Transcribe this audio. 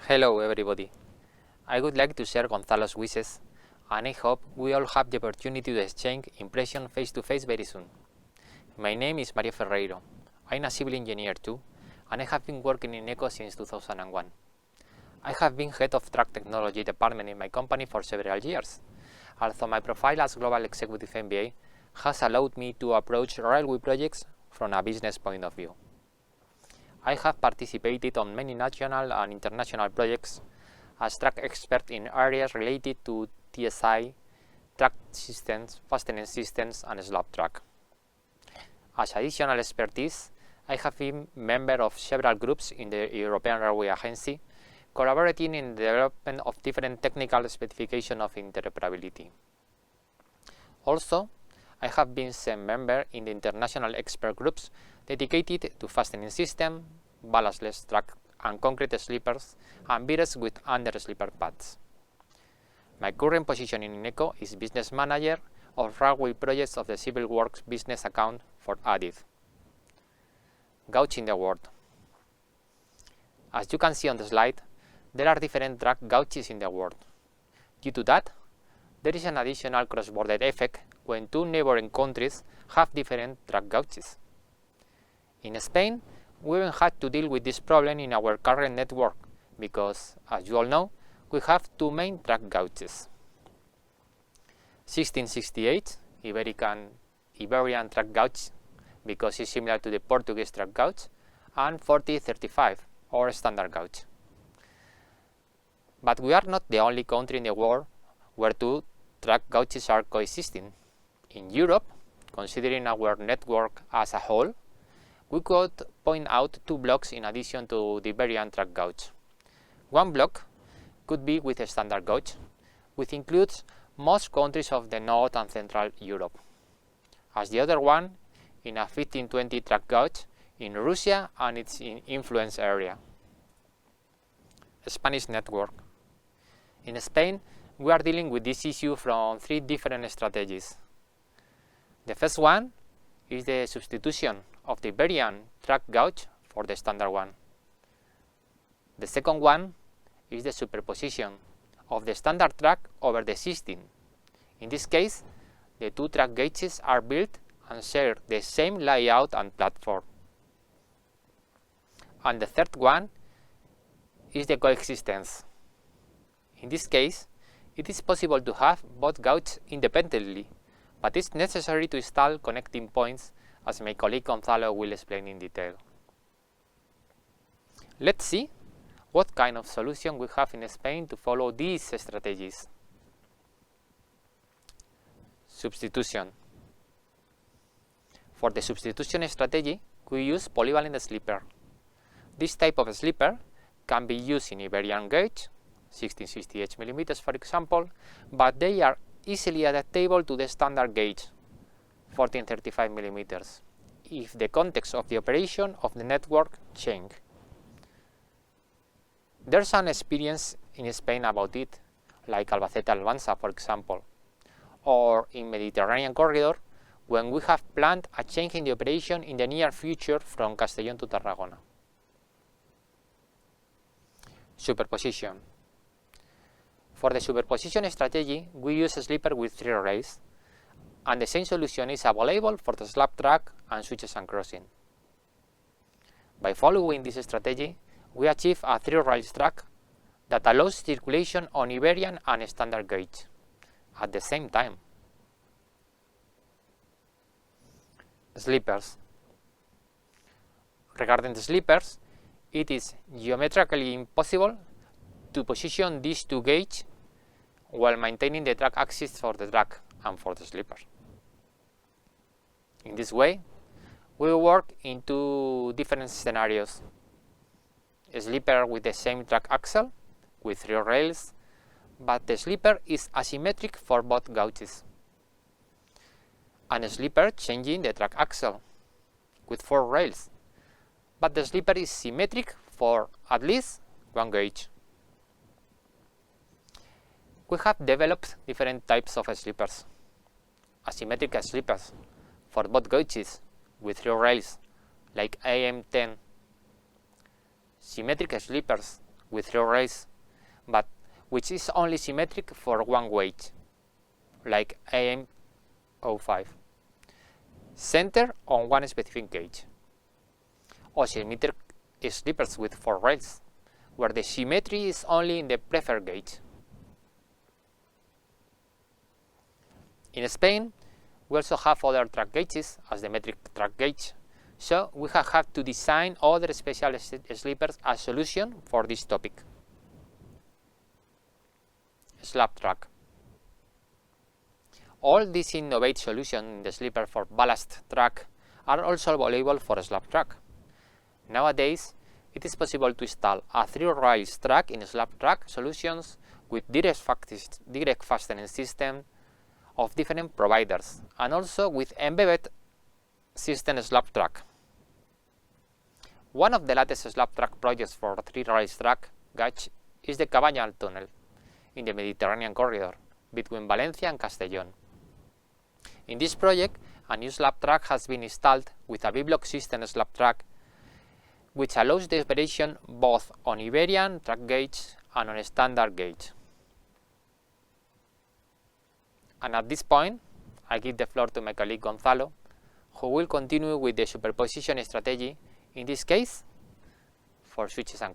Hello everybody. I would like to share Gonzalo's wishes, and I hope we all have the opportunity to exchange impressions face to face very soon. My name is Mario Ferreiro. I'm a civil engineer too, and I have been working in ECO since 2001. I have been head of track technology department in my company for several years, although my profile as global executive MBA has allowed me to approach railway projects from a business point of view. I have participated on many national and international projects as track expert in areas related to TSI, track systems, fastening systems, and slab track. As additional expertise, I have been member of several groups in the European Railway Agency, collaborating in the development of different technical specifications of interoperability. Also, I have been a member in the international expert groups dedicated to fastening system, ballastless track and concrete sleepers, and bridges with under-sleeper pads. My current position in INECO is Business Manager of Railway Projects of the Civil Works Business Account for ADIF. Gauge in the world. As you can see on the slide, there are different track gauges in the world. Due to that, there is an additional cross-border effect when two neighboring countries have different track gauges. In Spain, we haven't had to deal with this problem in our current network because, as you all know, we have two main track gauges. 1668, Iberian track gauge, because it's similar to the Portuguese track gauge, and 4035, or standard gauge. But we are not the only country in the world where two track gauges are coexisting. In Europe, considering our network as a whole, we could point out two blocks in addition to the Iberian track gauge. One block could be with a standard gauge, which includes most countries of the North and Central Europe, as the other one in a 1520 track gauge in Russia and its influence area. Spanish network. In Spain, we are dealing with this issue from three different strategies. The first one is the substitution of the Iberian track gauge for the standard one. The second one is the superposition of the standard track over the existing. In this case, the two track gauges are built and share the same layout and platform. And the third one is the coexistence. In this case, it is possible to have both gauges independently, but it's necessary to install connecting points, as my colleague Gonzalo will explain in detail. Let's see what kind of solution we have in Spain to follow these strategies. Substitution. For the substitution strategy, we use polyvalent sleeper. This type of sleeper can be used in Iberian gauge, 1668 mm for example, but they are easily adaptable to the standard gauge, 1435 mm, if the context of the operation of the network change. There's some experience in Spain about it, like Albacete-Almansa for example, or in Mediterranean corridor, when we have planned a change in the operation in the near future from Castellón to Tarragona. Superposition. For the superposition strategy, we use a sleeper with 3 rails, and the same solution is available for the slab track and switches and crossing. By following this strategy, we achieve a 3 rails track that allows circulation on Iberian and standard gauge at the same time. Sleepers. Regarding the sleepers, it is geometrically impossible to position these two gauges while maintaining the track axis for the track and for the sleeper. In this way, we work in two different scenarios. A sleeper with the same track axle, with 3 rails, but the sleeper is asymmetric for both gauges. And a sleeper changing the track axle, with 4 rails, but the sleeper is symmetric for at least 1 gauge. We have developed different types of sleepers. Asymmetric sleepers for both gauges with 3 rails, like AM10. Symmetric sleepers with 3 rails, but which is only symmetric for one gauge, like AM05, centered on one specific gauge. Or symmetric sleepers with 4 rails, where the symmetry is only in the preferred gauge. In Spain, we also have other track gauges as the metric track gauge, so we have had to design other special sleepers as solution for this topic. Slab track. All these innovative solutions in the sleeper for ballast track are also available for slab track. Nowadays, it is possible to install a 3 rails track in slab track solutions with direct fastening system of different providers, and also with embedded system slab track. One of the latest slab track projects for 3 rails track gauge is the Casal tunnel in the Mediterranean corridor between Valencia and Castellón. In this project, a new slab track has been installed with a B-block system slab track, which allows the operation both on Iberian track gauge and on a standard gauge. And at this point, I give the floor to my colleague Gonzalo, who will continue with the superposition strategy, in this case, for switches and crosses.